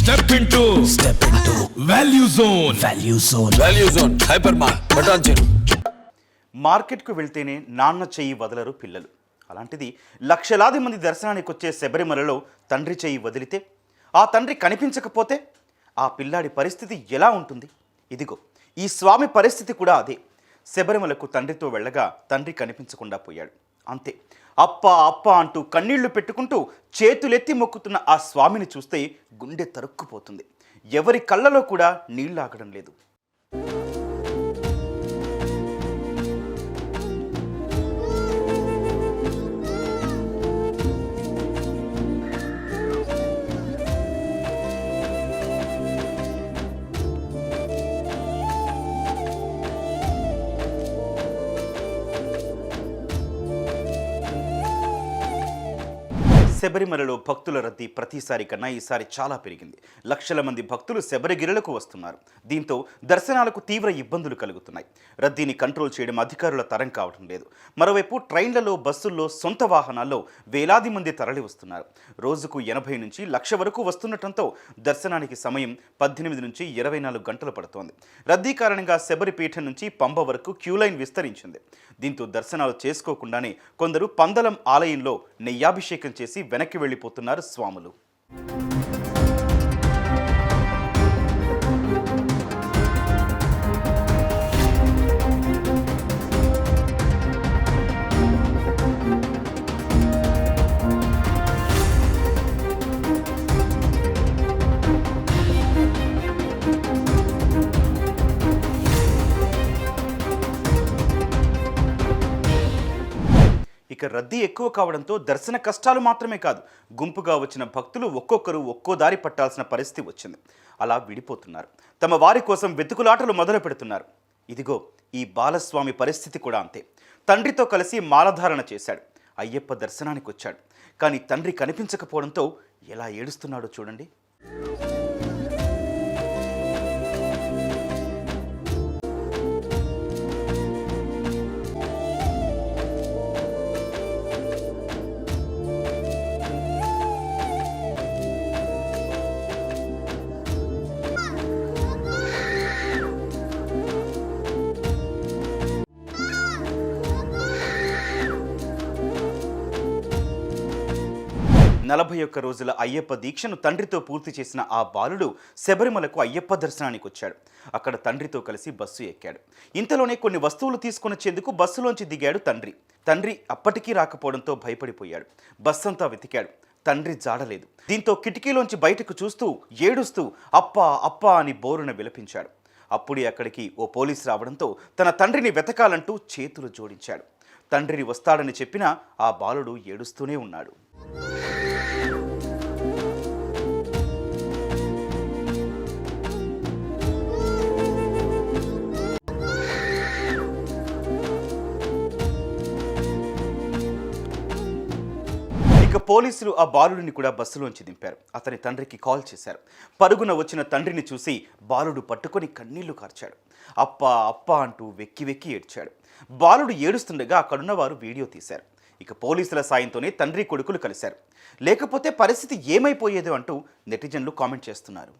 Step into Value Zone. Value Zone. Hypermart. Patancheru. మార్కెట్కు వెళ్తేనే నాన్న చెయ్యి వదలరు పిల్లలు. అలాంటిది లక్షలాది మంది దర్శనానికి వచ్చే శబరిమలలో తండ్రి చెయ్యి వదిలితే, ఆ తండ్రి కనిపించకపోతే ఆ పిల్లాడి పరిస్థితి ఎలా ఉంటుంది? ఇదిగో ఈ స్వామి పరిస్థితి కూడా అదే. శబరిమలకు తండ్రితో వెళ్ళగా తండ్రి కనిపించకుండా పోయాడు. అంతే, అప్ప అప్ప అంటూ కన్నీళ్లు పెట్టుకుంటూ చేతులెత్తి మొక్కుతున్న ఆ స్వామిని చూస్తే గుండె తరుక్కుపోతుంది. ఎవరి కళ్ళలో కూడా నీళ్లు ఆగడం లేదు. శబరిమలలో భక్తుల రద్దీ ప్రతిసారి కన్నా ఈసారి చాలా పెరిగింది. లక్షల మంది భక్తులు శబరిగిరులకు వస్తున్నారు. దీంతో దర్శనాలకు తీవ్ర ఇబ్బందులు కలుగుతున్నాయి. రద్దీని కంట్రోల్ చేయడం అధికారుల తరం కావడం లేదు. మరోవైపు ట్రైన్లలో, బస్సుల్లో, సొంత వాహనాల్లో వేలాది మంది తరలి వస్తున్నారు. రోజుకు 80 నుంచి 1,00,000 వరకు వస్తుండటంతో దర్శనానికి సమయం 18 నుంచి 24 గంటలు పడుతోంది. రద్దీ కారణంగా శబరిపీఠం నుంచి పంబ వరకు క్యూలైన్ విస్తరించింది. దీంతో దర్శనాలు చేసుకోకుండానే కొందరు పందలం ఆలయంలో నెయ్యాభిషేకం చేసి వెనక్కి వెళ్ళిపోతున్నారు స్వాములు. ఇక రద్దీ ఎక్కువ కావడంతో దర్శన కష్టాలు మాత్రమే కాదు, గుంపుగా వచ్చిన భక్తులు ఒక్కొక్కరు ఒక్కో దారి పట్టాల్సిన పరిస్థితి వచ్చింది. అలా విడిపోతున్నారు. తమ వారి కోసం వెతుకులాటలు మొదలు పెడుతున్నారు. ఇదిగో ఈ బాలస్వామి పరిస్థితి కూడా అంతే. తండ్రితో కలిసి మాలధారణ చేశాడు. అయ్యప్ప దర్శనానికి వచ్చాడు. కానీ తండ్రి కనిపించకపోవడంతో ఎలా ఏడుస్తున్నాడో చూడండి. నలభై ఒక్క రోజుల అయ్యప్ప దీక్షను తండ్రితో పూర్తి చేసిన ఆ బాలుడు శబరిమలకు అయ్యప్ప దర్శనానికి వచ్చాడు. అక్కడ తండ్రితో కలిసి బస్సు ఎక్కాడు. ఇంతలోనే కొన్ని వస్తువులు తీసుకొనిచ్చేందుకు బస్సులోంచి దిగాడు తండ్రి. తండ్రి అప్పటికీ రాకపోవడంతో భయపడిపోయాడు. బస్సంతా వెతికాడు. తండ్రి జాడలేదు. దీంతో కిటికీలోంచి బయటకు చూస్తూ ఏడుస్తూ అప్పా అప్పా అని బోరున విలపించాడు. అప్పుడే అక్కడికి ఓ పోలీసు రావడంతో తన తండ్రిని వెతకాలంటూ చేతులు జోడించాడు. తండ్రిని వస్తాడని చెప్పినా ఆ బాలుడు ఏడుస్తూనే ఉన్నాడు. ఇక పోలీసులు ఆ బాలుడిని కూడా బస్సులోంచి దింపారు. అతని తండ్రికి కాల్ చేశారు. పరుగున వచ్చిన తండ్రిని చూసి బాలుడు పట్టుకొని కన్నీళ్లు కార్చాడు. అప్పా అప్పా అంటూ వెక్కి వెక్కి ఏడ్చాడు. బాలుడు ఏడుస్తుండగా అక్కడున్న వారు వీడియో తీశారు. ఇక పోలీసుల సాయంతోనే తండ్రి కొడుకులు కలిశారు. లేకపోతే పరిస్థితి ఏమైపోయేదో అంటూ నెటిజన్లు కామెంట్ చేస్తున్నారు.